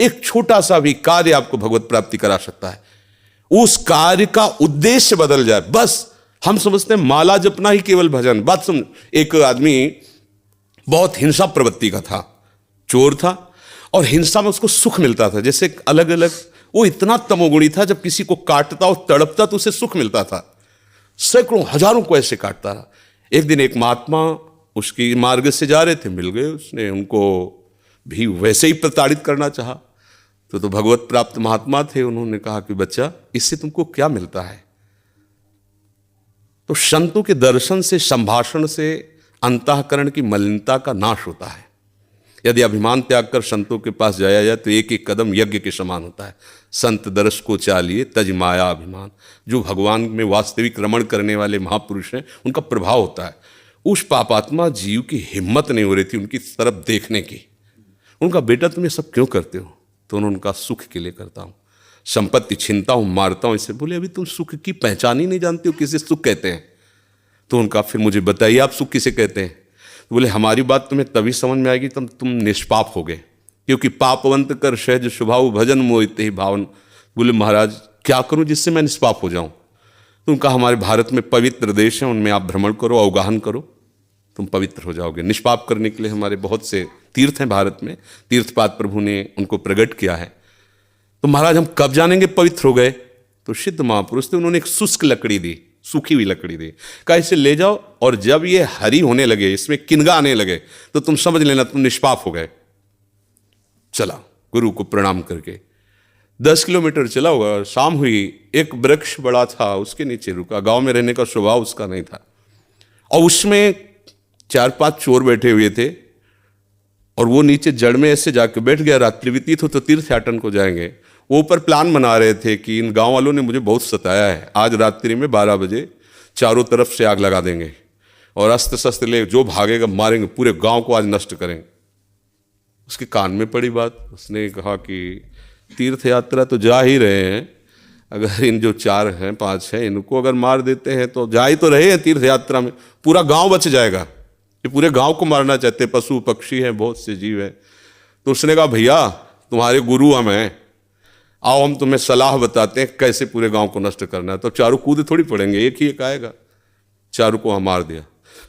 एक छोटा सा भी कार्य आपको भगवत प्राप्ति करा सकता है। उस कार्य का उद्देश्य बदल जाए, बस हम समझते हैं माला जपना ही केवल भजन। बात सुन, एक आदमी बहुत हिंसा प्रवृत्ति का था, चोर था, और हिंसा में उसको सुख मिलता था। जैसे अलग अलग, वो इतना तमोगुणी था, जब किसी को काटता और तड़पता तो उसे सुख मिलता था। सैकड़ों हजारों को ऐसे काटता रहा। एक दिन एक महात्मा उसकी मार्ग से जा रहे थे, मिल गए, उसने उनको भी वैसे ही प्रताड़ित करना चाहा। तो भगवत प्राप्त महात्मा थे, उन्होंने कहा कि बच्चा, इससे तुमको क्या मिलता है? तो संतों के दर्शन से, संभाषण से अंतःकरण की मलिनता का नाश होता है। यदि अभिमान त्याग कर संतों के पास जाया जाए तो एक एक कदम यज्ञ के समान होता है। संत दर्श को चालिए तज माया अभिमान। जो भगवान में वास्तविक रमण करने वाले महापुरुष हैं, उनका प्रभाव होता है। उस पापात्मा जीव की हिम्मत नहीं हो रही थी उनकी तरफ देखने की। उनका, बेटा तुम ये सब क्यों करते हो? तो उन्होंने उनका, सुख के लिए करता हूँ, संपत्ति छीनता हूँ, मारता हूँ इसे। बोले, अभी तुम सुख की पहचान ही नहीं जानते हो, किसे सुख कहते हैं? तो उनका, फिर मुझे बताइए आप सुख किसे कहते हैं? तो बोले, हमारी बात तुम्हें तभी समझ में आएगी तब तुम निष्पाप हो गए, क्योंकि पापवंत कर सहज स्वभाव भजन मोहिते ही भावन। बोले, महाराज क्या करूं जिससे मैं निष्पाप हो जाऊं? तो उनका, हमारे भारत में पवित्र देश है, उनमें आप भ्रमण करो, अवगाहन करो, तुम पवित्र हो जाओगे। निष्पाप करने के लिए हमारे बहुत से तीर्थ हैं भारत में, तीर्थपाद प्रभु ने उनको प्रकट किया है। तो महाराज हम कब जानेंगे पवित्र हो गए? तो सिद्ध महापुरुष थे, उन्होंने एक शुष्क लकड़ी दी, सूखी हुई लकड़ी दी, कहा इसे ले जाओ, और जब ये हरी होने लगे, इसमें किनगा आने लगे, तो तुम समझ लेना तुम निष्पाप हो गए। चला गुरु को प्रणाम करके 10 किलोमीटर चला होगा, शाम हुई, एक वृक्ष बड़ा था, उसके नीचे रुका। गांव में रहने का स्वभाव उसका नहीं था, और उसमें 4-5 चोर बैठे हुए थे, और वो नीचे जड़ में ऐसे जाके बैठ गया। रात्रि व्यतीत हो तो तीर्थयाटन को जाएंगे। वो ऊपर प्लान बना रहे थे कि इन गांव वालों ने मुझे बहुत सताया है, आज रात्रि में 12 बजे चारों तरफ से आग लगा देंगे, और अस्त्र शस्त्र ले जो भागेगा मारेंगे, पूरे गांव को आज नष्ट करेंगे। उसके कान में पड़ी बात, उसने कहा कि तीर्थ यात्रा तो जा ही रहे हैं, अगर इन जो 4 हैं 5 हैं इनको अगर मार देते हैं तो जा ही तो रहे हैं तीर्थ यात्रा में, पूरा गांव बच जाएगा। ये पूरे गांव को मारना चाहते, पशु पक्षी हैं, बहुत से जीव हैं। तो उसने कहा, भैया तुम्हारे गुरु हम हैं, आओ हम तुम्हें सलाह बताते हैं कैसे पूरे गांव को नष्ट करना है। तो चारों कूद थोड़ी पड़ेंगे, एक ही एक आएगा। चारों को हम मार दिया।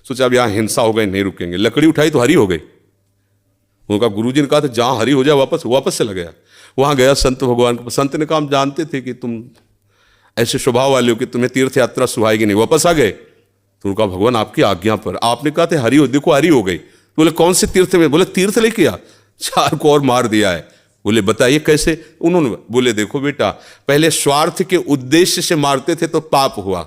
सोचा अब यहाँ हिंसा हो गई, नहीं रुकेंगे। लकड़ी उठाई तो हरी हो गई। उनका गुरु जी ने कहा था जहाँ हरी हो जाए वापस चला गया। वहाँ गया संत भगवान को, संत ने कहा हम जानते थे कि तुम ऐसे स्वभाव वाले हो कि तुम्हें तीर्थ यात्रा सुहाएगी नहीं, वापस आ गए। तो उनका, भगवान आपकी आज्ञा पर, आपने कहा था हरी हो, देखो हरी हो गई। तो बोले कौन से तीर्थ में? बोले तीर्थ लेके आ, 4 को और मार दिया है। बोले बताइए कैसे? उन्होंने बोले, देखो बेटा, पहले स्वार्थ के उद्देश्य से मारते थे तो पाप हुआ,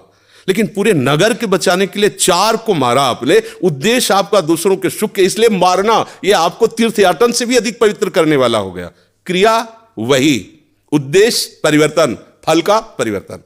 लेकिन पूरे नगर के बचाने के लिए 4 को मारा आपने। उद्देश्य आपका दूसरों के सुख के, इसलिए मारना ये आपको तीर्थयाटन से भी अधिक पवित्र करने वाला हो गया। क्रिया वही, उद्देश्य परिवर्तन, फल का परिवर्तन।